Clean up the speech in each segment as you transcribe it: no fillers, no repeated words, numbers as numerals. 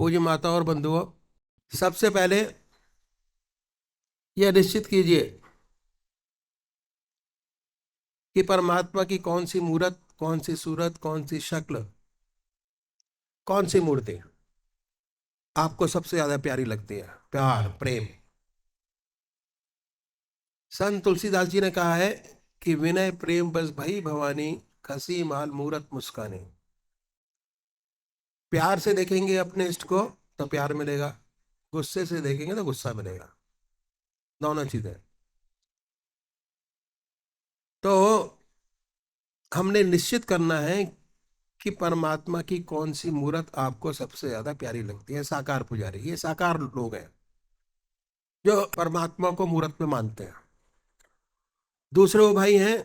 पूज्य माता और बंधुओं, सबसे पहले यह निश्चित कीजिए कि परमात्मा की कौन सी मूरत, कौन सी सूरत, कौन सी शक्ल, कौन सी मूर्ति आपको सबसे ज्यादा प्यारी लगती है। प्यार, प्रेम। संत तुलसीदास जी ने कहा है कि विनय प्रेम बस भई भवानी, खसी माल मूरत मुस्कानी। प्यार से देखेंगे अपने इष्ट को तो प्यार मिलेगा, गुस्से से देखेंगे तो गुस्सा मिलेगा। दोनों चीजें। तो हमने निश्चित करना है कि परमात्मा की कौन सी मूर्त आपको सबसे ज्यादा प्यारी लगती है। साकार पुजारी, ये साकार लोग हैं जो परमात्मा को मूर्त में मानते हैं। दूसरे वो भाई हैं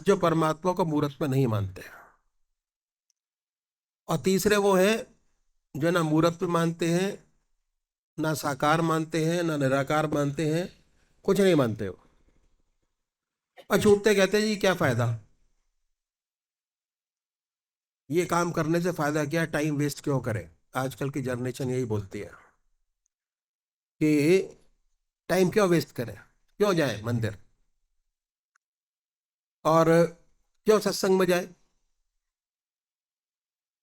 जो परमात्मा को मूर्त में नहीं मानते हैं। और तीसरे वो हैं जो ना मूर्त में मानते हैं, ना साकार मानते हैं, ना निराकार मानते हैं, कुछ नहीं मानते हो। और छूटते कहते हैं जी क्या फायदा, ये काम करने से फायदा क्या, टाइम वेस्ट क्यों करें। आजकल की जनरेशन यही बोलती है कि टाइम क्यों वेस्ट करें, क्यों जाए मंदिर, और क्यों सत्संग में जाए।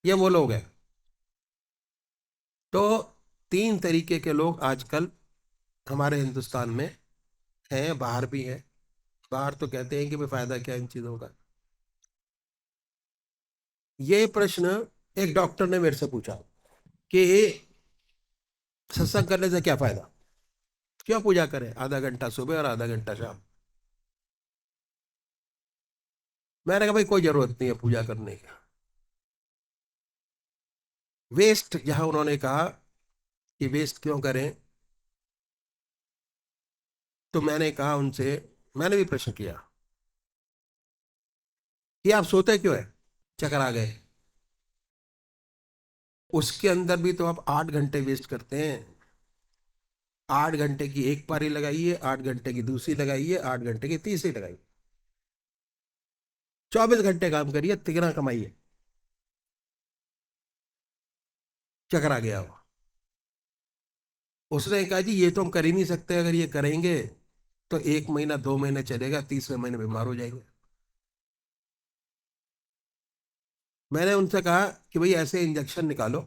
ये वो लोग हैं। तो तीन तरीके के लोग आजकल हमारे हिंदुस्तान में हैं, बाहर भी हैं। बाहर तो कहते हैं कि भाई फायदा क्या इन चीजों का। ये प्रश्न एक डॉक्टर ने मेरे से पूछा कि सत्संग करने से क्या फायदा, क्यों पूजा करें आधा घंटा सुबह और आधा घंटा शाम। मैंने कहा भाई कोई जरूरत नहीं है पूजा करने की। वेस्ट, जहां उन्होंने कहा कि वेस्ट क्यों करें, तो मैंने कहा उनसे, मैंने भी प्रश्न किया कि आप सोते क्यों है, चक्कर आ गए। उसके अंदर भी तो आप 8 घंटे वेस्ट करते हैं। 8 घंटे की एक पारी लगाइए, 8 घंटे की दूसरी लगाइए, 8 घंटे की तीसरी लगाइए। 24 घंटे काम करिए, तिगना कमाइए। चक्कर आ गया वो। उसने कहा जी ये तो हम कर ही नहीं सकते, अगर ये करेंगे तो 1 महीना 2 महीने चलेगा, तीसरे महीने बीमार हो जाएंगे। मैंने उनसे कहा कि भाई ऐसे इंजेक्शन निकालो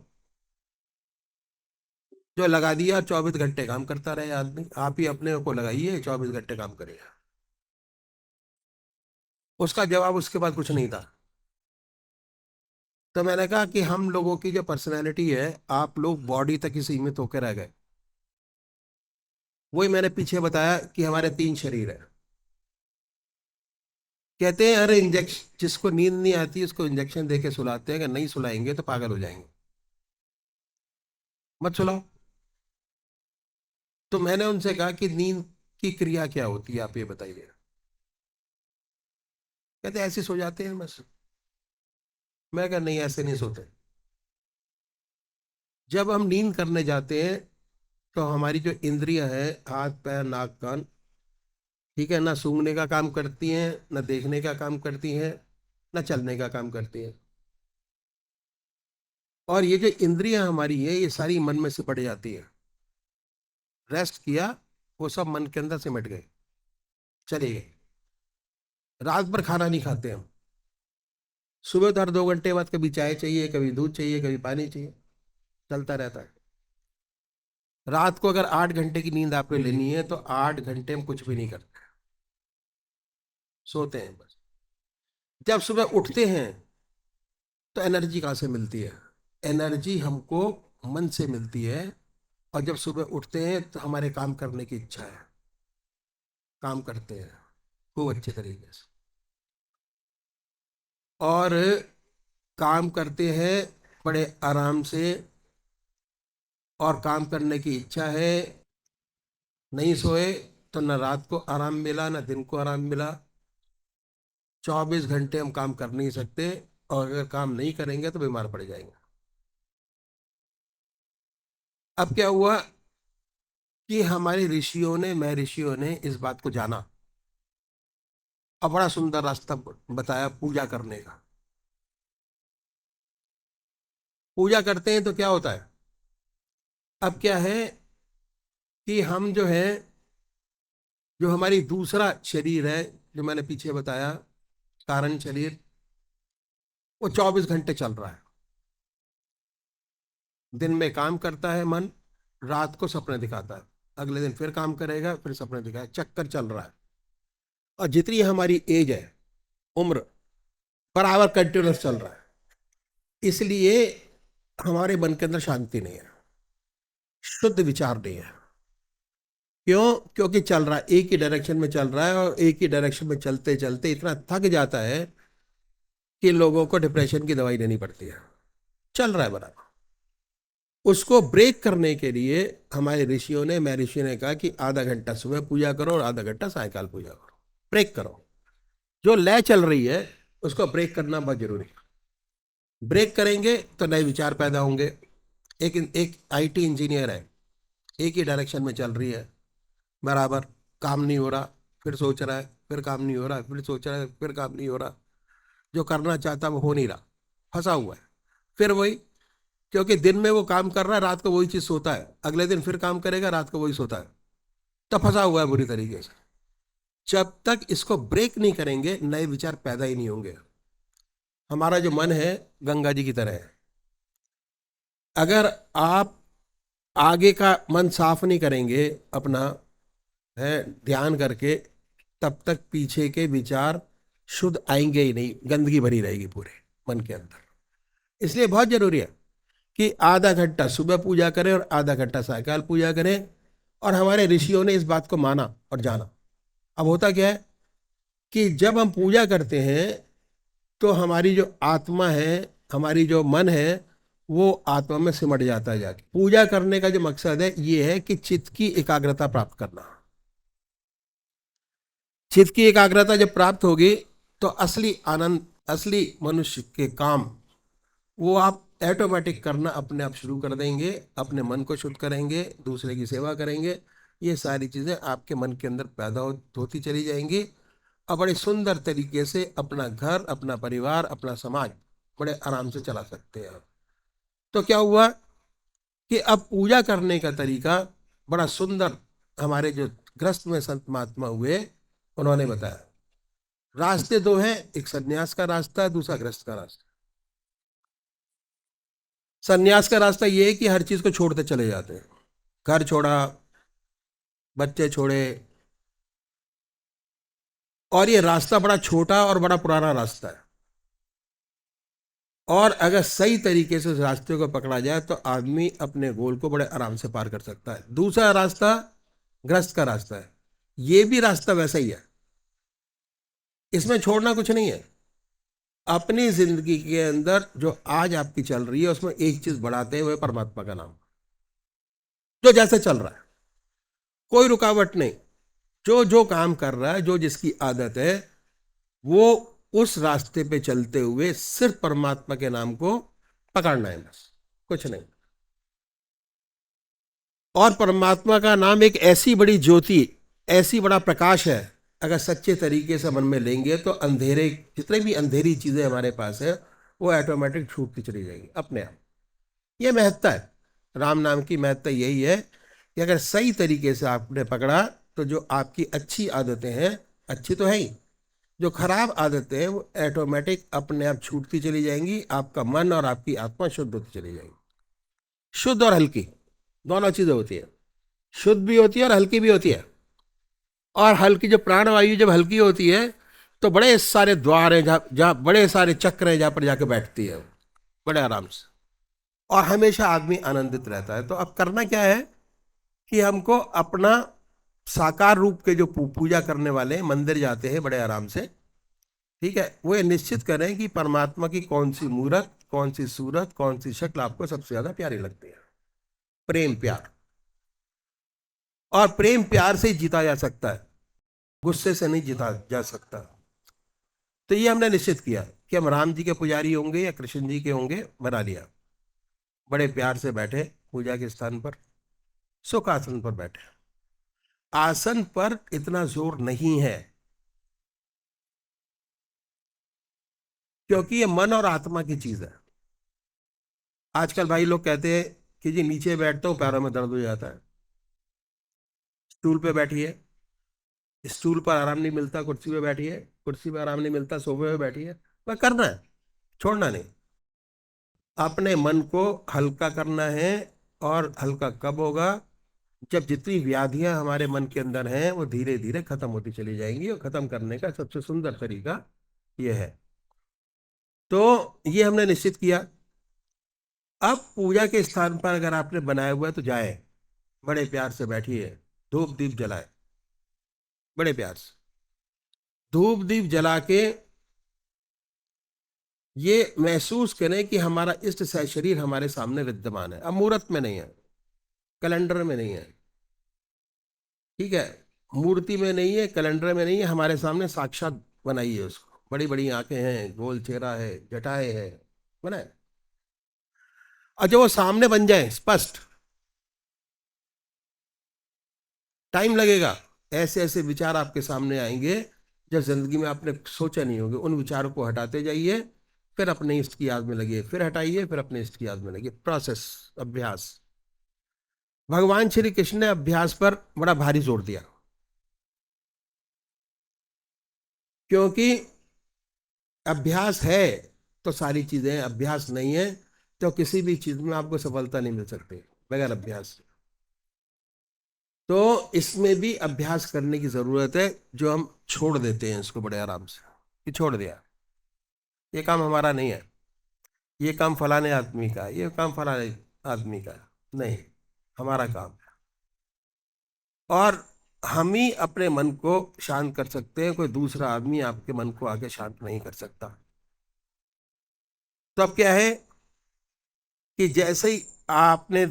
जो लगा दिया 24 घंटे काम करता रहे आदमी। आप ही अपने को लगाइए, 24 घंटे काम करेगा। उसका जवाब उसके बाद कुछ नहीं था। तो मैंने कहा कि हम लोगों की जो पर्सनैलिटी है, आप लोग बॉडी तक ही सीमित होकर रह गए। वही मैंने पीछे बताया कि हमारे 3 शरीर है। कहते हैं अरे इंजेक्शन, जिसको नींद नहीं आती उसको इंजेक्शन दे के सुलाते हैं, अगर नहीं सुलाएंगे तो पागल हो जाएंगे, मत सुलाओ। तो मैंने उनसे कहा कि नींद की क्रिया क्या होती है, आप ये बताइए। कहते ऐसे सो जाते हैं बस। मैं कहा नहीं, ऐसे नहीं सोते। जब हम नींद करने जाते हैं तो हमारी जो इंद्रियां हैं, हाथ पैर नाक कान, ठीक है, ना सूंघने का काम करती हैं, ना देखने का काम करती हैं, ना चलने का काम करती हैं। और ये जो इंद्रियां हमारी है, ये सारी मन में सिमट जाती है। रेस्ट किया, वो सब मन के अंदर सिमट गए, चले गए। रात भर खाना नहीं खाते हम। सुबह तो हर 2 घंटे बाद कभी चाय चाहिए, कभी दूध चाहिए, कभी पानी चाहिए, चलता रहता है। रात को अगर 8 घंटे की नींद आपने लेनी है तो 8 घंटे हम कुछ भी नहीं करते, सोते हैं बस। जब सुबह उठते हैं तो एनर्जी कहाँ से मिलती है। एनर्जी हमको मन से मिलती है। और जब सुबह उठते हैं तो हमारे काम करने की इच्छा है, काम करते हैं खूब अच्छे तरीके से। और काम करते हैं बड़े आराम से, और काम करने की इच्छा है। नहीं सोए तो न रात को आराम मिला न दिन को आराम मिला। 24 घंटे हम काम कर नहीं सकते, और अगर काम नहीं करेंगे तो बीमार पड़ जाएंगे। अब क्या हुआ कि हमारे ऋषियों ने, मैं ऋषियों ने इस बात को जाना और बड़ा सुंदर रास्ता बताया पूजा करने का। पूजा करते हैं तो क्या होता है, अब क्या है कि हम जो है, जो हमारी दूसरा शरीर है, जो मैंने पीछे बताया कारण शरीर, वो 24 घंटे चल रहा है। दिन में काम करता है मन, रात को सपने दिखाता है, अगले दिन फिर काम करेगा, फिर सपने दिखाए, चक्कर चल रहा है। और जितनी हमारी एज है, उम्र, बराबर कंटिन्यूस चल रहा है। इसलिए हमारे मन के अंदर शांति नहीं है, शुद्ध विचार नहीं है। क्यों? क्योंकि चल रहा है, एक ही डायरेक्शन में चल रहा है, और एक ही डायरेक्शन में चलते चलते इतना थक जाता है कि लोगों को डिप्रेशन की दवाई लेनी पड़ती है। चल रहा है बराबर। उसको ब्रेक करने के लिए हमारे ऋषियों ने, महर्षि ने कहा कि आधा घंटा सुबह पूजा करो और आधा घंटा सायकाल पूजा करो, ब्रेक करो। जो लय चल रही है उसको ब्रेक करना बहुत जरूरी है। ब्रेक करेंगे तो नए विचार पैदा होंगे। एक आईटी इंजीनियर है, एक ही डायरेक्शन में चल रही है बराबर, काम नहीं हो रहा, फिर सोच रहा है, फिर काम नहीं हो रहा, फिर सोच रहा है, फिर काम नहीं हो रहा, जो करना चाहता वो हो नहीं रहा, फंसा हुआ है। फिर वही, क्योंकि दिन में वो काम कर रहा है, रात को वही चीज सोता है, अगले दिन फिर काम करेगा, रात को वही सोता है, तो फंसा हुआ है बुरी तरीके से। जब तक इसको ब्रेक नहीं करेंगे नए विचार पैदा ही नहीं होंगे। हमारा जो मन है गंगा जी की तरह है। अगर आप आगे का मन साफ नहीं करेंगे अपना, है, ध्यान करके, तब तक पीछे के विचार शुद्ध आएंगे ही नहीं, गंदगी भरी रहेगी पूरे मन के अंदर। इसलिए बहुत जरूरी है कि आधा घंटा सुबह पूजा करें और आधा घंटा सायकाल पूजा करें। और हमारे ऋषियों ने इस बात को माना और जाना। अब होता क्या है कि जब हम पूजा करते हैं तो हमारी जो आत्मा है, हमारी जो मन है, वो आत्मा में सिमट जाता है जाके। पूजा करने का जो मकसद है ये है कि चित्त की एकाग्रता प्राप्त करना। चित्त की एकाग्रता जब प्राप्त होगी तो असली आनंद, असली मनुष्य के काम वो आप ऑटोमेटिक करना अपने आप शुरू कर देंगे। अपने मन को शुद्ध करेंगे, दूसरे की सेवा करेंगे, ये सारी चीजें आपके मन के अंदर पैदा होती चली जाएंगी। और बड़े सुंदर तरीके से अपना घर, अपना परिवार, अपना समाज बड़े आराम से चला सकते हैं। तो क्या हुआ कि अब पूजा करने का तरीका बड़ा सुंदर हमारे जो गृहस्थ में संत महात्मा हुए उन्होंने बताया। रास्ते दो हैं, एक सन्यास का रास्ता है, दूसरा गृहस्थ का रास्ता। सन्यास का रास्ता ये है कि हर चीज को छोड़ते चले जाते हैं। घर छोड़ा, बच्चे छोड़े। और ये रास्ता बड़ा छोटा और बड़ा पुराना रास्ता है। और अगर सही तरीके से उस रास्ते को पकड़ा जाए तो आदमी अपने गोल को बड़े आराम से पार कर सकता है। दूसरा रास्ता ग्रस्त का रास्ता है। ये भी रास्ता वैसा ही है, इसमें छोड़ना कुछ नहीं है। अपनी जिंदगी के अंदर जो आज आपकी चल रही है उसमें एक चीज बढ़ाते हैं, वो है परमात्मा का नाम। जो जैसे चल रहा है, कोई रुकावट नहीं। जो जो काम कर रहा है, जो जिसकी आदत है, वो उस रास्ते पे चलते हुए सिर्फ परमात्मा के नाम को पकड़ना है, बस कुछ नहीं। और परमात्मा का नाम एक ऐसी बड़ी ज्योति, ऐसी बड़ा प्रकाश है, अगर सच्चे तरीके से मन में लेंगे तो अंधेरे, जितने भी अंधेरी चीजें हमारे पास है, वो ऑटोमेटिक छूटती चली जाएगी अपने आप। ये महत्ता है, राम नाम की महत्ता यही है कि अगर सही तरीके से आपने पकड़ा तो जो आपकी अच्छी आदतें हैं, अच्छी तो है ही, जो खराब आदतें हैं वो ऑटोमेटिक अपने आप छूटती चली जाएंगी। आपका मन और आपकी आत्मा शुद्ध होती चली जाएगी। शुद्ध और हल्की दोनों चीजें होती है। शुद्ध भी होती है और हल्की भी होती है। और हल्की जो प्राणवायु जब हल्की होती है तो बड़े सारे द्वार हैं, जहाँ जहाँ बड़े सारे चक्र हैं, जहाँ पर जाके बैठती है बड़े आराम से। और हमेशा आदमी आनंदित रहता है। तो अब करना क्या है कि हमको अपना साकार रूप के जो पूजा करने वाले हैं, मंदिर जाते हैं बड़े आराम से, ठीक है, वो ये निश्चित करें कि परमात्मा की कौन सी मूर्त, कौन सी सूरत, कौन सी शक्ल आपको सबसे ज्यादा प्यारी लगती है। प्रेम प्यार, और प्रेम प्यार से ही जीता जा सकता है, गुस्से से नहीं जीता जा सकता। तो ये हमने निश्चित किया कि हम राम जी के पुजारी होंगे या कृष्ण जी के होंगे, बना लिया। बड़े प्यार से बैठे पूजा के स्थान पर, सुख आसन पर बैठे। आसन पर इतना जोर नहीं है, क्योंकि ये मन और आत्मा की चीज है। आजकल भाई लोग कहते हैं कि जी नीचे बैठता हूँ पैरों में दर्द हो जाता है, स्टूल पे बैठिए, स्टूल पर आराम नहीं मिलता, कुर्सी पे बैठिए, कुर्सी पे आराम नहीं मिलता, सोफे पे बैठिए, वह करना है, छोड़ना नहीं। अपने मन को हल्का करना है। और हल्का कब होगा? जब जितनी व्याधियां हमारे मन के अंदर हैं वो धीरे धीरे खत्म होती चली जाएंगी, और खत्म करने का सबसे सुंदर तरीका यह है। तो ये हमने निश्चित किया। अब पूजा के स्थान पर अगर आपने बनाया हुआ है तो जाए, बड़े प्यार से बैठिए, धूप दीप जलाए, बड़े प्यार से धूप दीप जला के ये महसूस करें कि हमारा इष्ट शरीर हमारे सामने विद्यमान है। अब मुहूर्त में नहीं है, कैलेंडर में नहीं है, ठीक है, मूर्ति में नहीं है, कैलेंडर में नहीं है, हमारे सामने साक्षात बनाई है उसको। बड़ी बड़ी आंखें हैं, गोल चेहरा है, जटाएं है, बनाए। और जब वो सामने बन जाए स्पष्ट, टाइम लगेगा। ऐसे ऐसे विचार आपके सामने आएंगे जब जिंदगी में आपने सोचा नहीं होगा। उन विचारों को हटाते जाइए, फिर अपने इष्ट की याद में लगिए, फिर हटाइए, फिर अपने इष्ट की याद में लगिए। प्रोसेस, अभ्यास। भगवान श्री कृष्ण ने अभ्यास पर बड़ा भारी जोर दिया, क्योंकि अभ्यास है तो सारी चीजें, अभ्यास नहीं है तो किसी भी चीज में आपको सफलता नहीं मिल सकती बगैर अभ्यास। तो इसमें भी अभ्यास करने की जरूरत है, जो हम छोड़ देते हैं इसको बड़े आराम से, कि छोड़ दिया, ये काम हमारा नहीं है, ये काम फलाने आदमी का है, ये काम फलाने आदमी का है। नहीं, हमारा काम है। और हम ही अपने मन को शांत कर सकते हैं, कोई दूसरा आदमी आपके मन को आके शांत नहीं कर सकता। तो अब क्या है कि जैसे ही आपने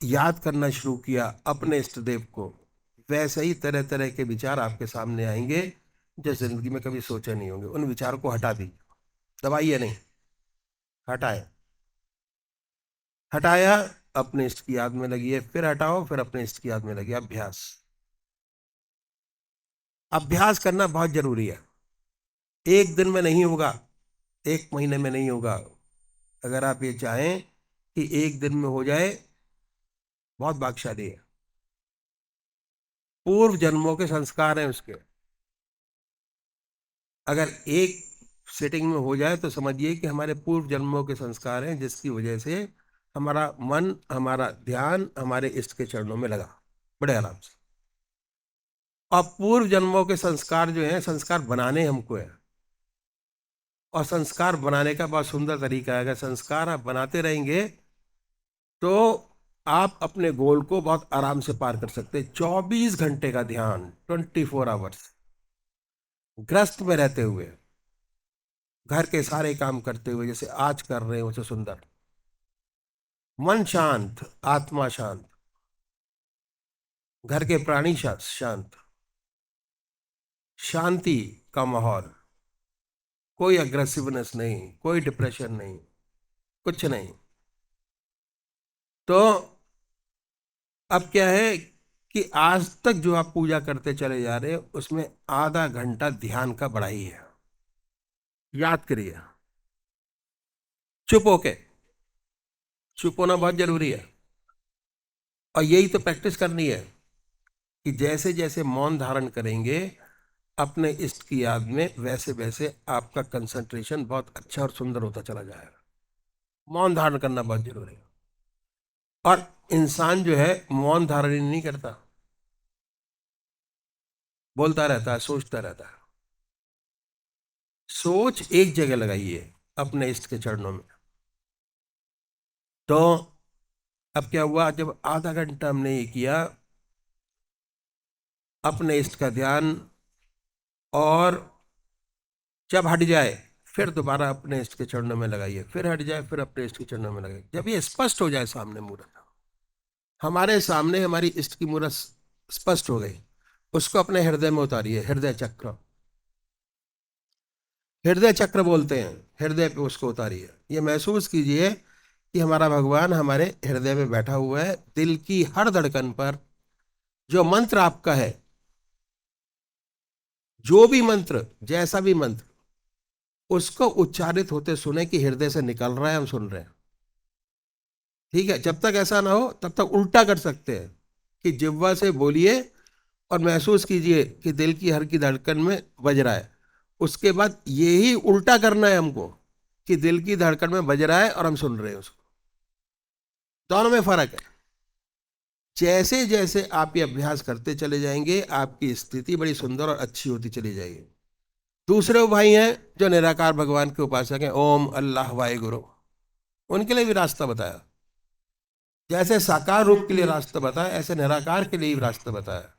याद करना शुरू किया अपने इष्ट देव को, वैसे ही तरह तरह के विचार आपके सामने आएंगे जो जिंदगी में कभी सोचे नहीं होंगे। उन विचारों को हटा दीजिए, दबाइए नहीं, हटाए। हटाया, अपने इष्ट की याद में लगिए, फिर हटाओ, फिर अपने इष्ट की याद में लगिए। अभ्यास, अभ्यास करना बहुत जरूरी है। एक दिन में नहीं होगा, एक महीने में नहीं होगा। अगर आप ये चाहें कि एक दिन में हो जाए, बहुत भाग्यशाली है। पूर्व जन्मों के संस्कार हैं उसके। अगर एक सेटिंग में हो जाए तो समझिए कि हमारे पूर्व जन्मों के संस्कार हैं, जिसकी वजह से हमारा मन, हमारा ध्यान हमारे इष्ट के चरणों में लगा बड़े आराम से। और पूर्व जन्मों के संस्कार जो हैं, संस्कार बनाने हमको है। और संस्कार बनाने का बहुत सुंदर तरीका है। अगर संस्कार आप बनाते रहेंगे तो आप अपने गोल को बहुत आराम से पार कर सकते हैं। 24 घंटे का ध्यान, 24 आवर्स, ग्रस्त में रहते हुए, घर के सारे काम करते हुए, जैसे आज कर रहे हो, उसे सुंदर, मन शांत, आत्मा शांत, घर के प्राणी शांत, शांति का माहौल, कोई अग्रेसिवनेस नहीं, कोई डिप्रेशन नहीं, कुछ नहीं। तो अब क्या है कि आज तक जो आप पूजा करते चले जा रहे हैं उसमें आधा घंटा ध्यान का बड़ा ही है। याद करिए, चुप होके, चुप होना बहुत जरूरी है। और यही तो प्रैक्टिस करनी है कि जैसे जैसे मौन धारण करेंगे अपने इष्ट की याद में, वैसे वैसे आपका कंसंट्रेशन बहुत अच्छा और सुंदर होता चला जाएगा। मौन धारण करना बहुत जरूरी है। और इंसान जो है मौन धारण ही नहीं करता, बोलता रहता है, सोचता रहता है। सोच एक जगह लगाइए अपने इष्ट के चरणों में। तो अब क्या हुआ, जब आधा घंटा हमने ये किया अपने इष्ट का ध्यान, और जब हट जाए फिर दोबारा अपने इष्ट के चरणों में लगाइए, फिर हट जाए फिर अपने इष्ट के चरणों में लगाइए। जब ये स्पष्ट हो जाए सामने मूर्त, हमारे सामने हमारी इष्ट की मूर्त स्पष्ट हो गई, उसको अपने हृदय में उतारिए। हृदय चक्र, हृदय चक्र बोलते हैं, हृदय पे उसको उतारिए। ये महसूस कीजिए कि हमारा भगवान हमारे हृदय में बैठा हुआ है। दिल की हर धड़कन पर जो मंत्र आपका है, जो भी मंत्र, जैसा भी मंत्र, उसको उच्चारित होते सुने कि हृदय से निकल रहा है, हम सुन रहे हैं। ठीक है, जब तक ऐसा ना हो तब तक उल्टा कर सकते हैं कि जिह्वा से बोलिए और महसूस कीजिए कि दिल की हर की धड़कन में बज रहा है। उसके बाद यही उल्टा करना है हमको कि दिल की धड़कन में बज रहा है और हम सुन रहे हैं उसको। दोनों में फर्क है। जैसे जैसे आप ये अभ्यास करते चले जाएंगे आपकी स्थिति बड़ी सुंदर और अच्छी होती चली जाएगी। दूसरे भाई हैं जो निराकार भगवान के उपासक हैं, ओम अल्लाह वाहेगुरु, उनके लिए भी रास्ता बताया। जैसे साकार रूप के लिए रास्ता बताया ऐसे निराकार के लिए भी रास्ता बताया।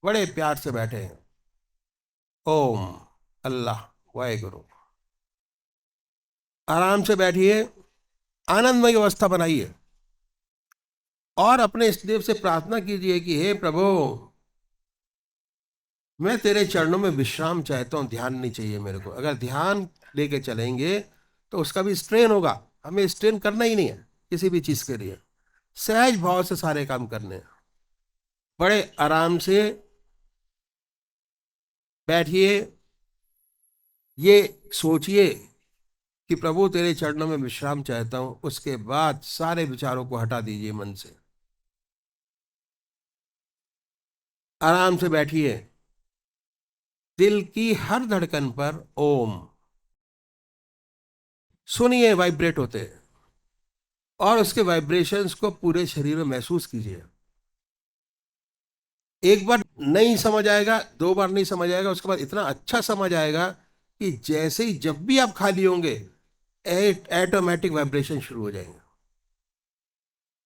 बड़े प्यार से बैठे हैं, ओम अल्लाह वाहेगुरु। आराम से बैठिए, आनंदमय अवस्था बनाइए और अपने इष्टदेव से प्रार्थना कीजिए कि हे प्रभु, मैं तेरे चरणों में विश्राम चाहता हूं, ध्यान नहीं चाहिए मेरे को। अगर ध्यान लेके चलेंगे तो उसका भी स्ट्रेन होगा, हमें स्ट्रेन करना ही नहीं है किसी भी चीज के लिए। सहज भाव से सारे काम करने हैं। बड़े आराम से बैठिए, ये सोचिए कि प्रभु तेरे चरणों में विश्राम चाहता हूं। उसके बाद सारे विचारों को हटा दीजिए मन से। आराम से बैठिए, दिल की हर धड़कन पर ओम सुनिए वाइब्रेट होते हैं और उसके वाइब्रेशंस को पूरे शरीर में महसूस कीजिए। एक बार नहीं समझ आएगा, दो बार नहीं समझ आएगा, उसके बाद इतना अच्छा समझ आएगा कि जैसे ही जब भी आप खाली होंगे ऑटोमेटिक वाइब्रेशन शुरू हो जाएंगे,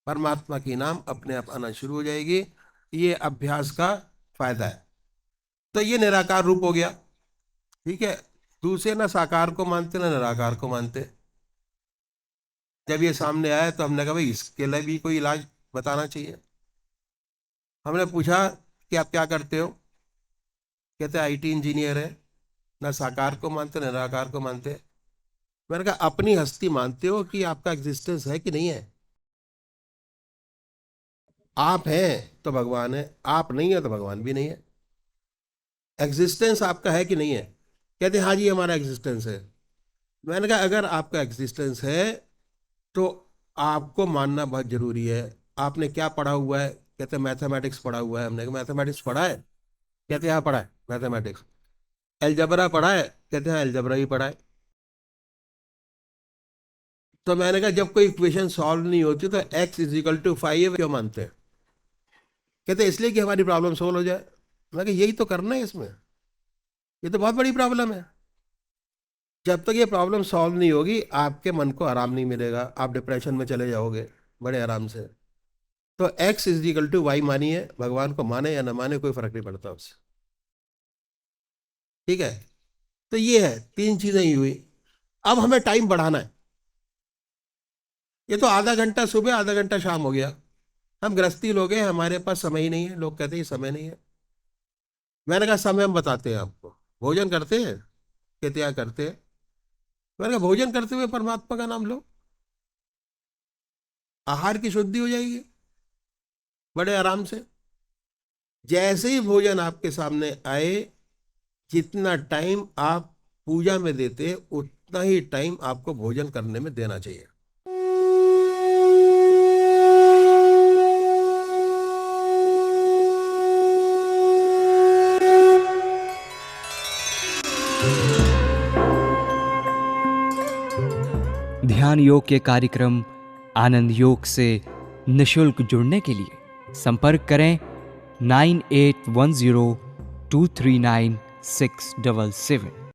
परमात्मा की नाम अपने आप आना शुरू हो जाएगी। ये अभ्यास का फायदा है। तो ये निराकार रूप हो गया, ठीक है। दूसरे ना साकार को मानते ना निराकार को मानते। जब ये सामने आया तो हमने कहा भाई इसके लिए भी कोई इलाज बताना चाहिए। हमने पूछा कि आप क्या करते हो, कहते आईटी इंजीनियर है। ना साकार को मानते ना निराकार को मानते। मैंने कहा अपनी हस्ती मानते हो कि आपका एग्जिस्टेंस है कि नहीं है? आप हैं तो भगवान है, आप नहीं है तो भगवान भी नहीं है। एग्जिस्टेंस आपका है कि नहीं है? कहते हाँ जी हमारा एग्जिस्टेंस है। मैंने कहा अगर आपका एग्जिस्टेंस है तो आपको मानना बहुत जरूरी है। आपने क्या पढ़ा हुआ है? कहते मैथमेटिक्स पढ़ा हुआ है। हमने कहा मैथमेटिक्स पढ़ा है? कहते हाँ पढ़ा है मैथमेटिक्स। एलजबरा पढ़ा है? कहते हाँ एलजबरा ही पढ़ा है। तो मैंने कहा जब कोई इक्वेशन सॉल्व नहीं होती तो x = 5 क्यों मानते हैं? कहते इसलिए कि हमारी प्रॉब्लम सॉल्व हो जाए। मैं कहा यही तो करना है इसमें, ये तो बहुत बड़ी प्रॉब्लम है। जब तक ये प्रॉब्लम सॉल्व नहीं होगी आपके मन को आराम नहीं मिलेगा, आप डिप्रेशन में चले जाओगे बड़े आराम से। तो x = 1 मानिए, भगवान को माने या न माने कोई फर्क नहीं पड़ता उससे, ठीक है। तो ये है, तीन चीजें ही हुई। अब हमें टाइम बढ़ाना है। ये तो आधा घंटा सुबह आधा घंटा शाम हो गया। हम गृहस्थी लोग हैं, हमारे पास समय ही नहीं है। लोग कहते हैं समय नहीं है। मैंने कहा समय हम बताते हैं आपको। भोजन करते हैं? कहते क्या करते हैं? मैंने कहा भोजन करते हुए परमात्मा का नाम लो, आहार की शुद्धि हो जाएगी बड़े आराम से। जैसे ही भोजन आपके सामने आए, जितना टाइम आप पूजा में देते उतना ही टाइम आपको भोजन करने में देना चाहिए। ध्यान योग के कार्यक्रम आनंद योग से निशुल्क जुड़ने के लिए संपर्क करें 9810239677।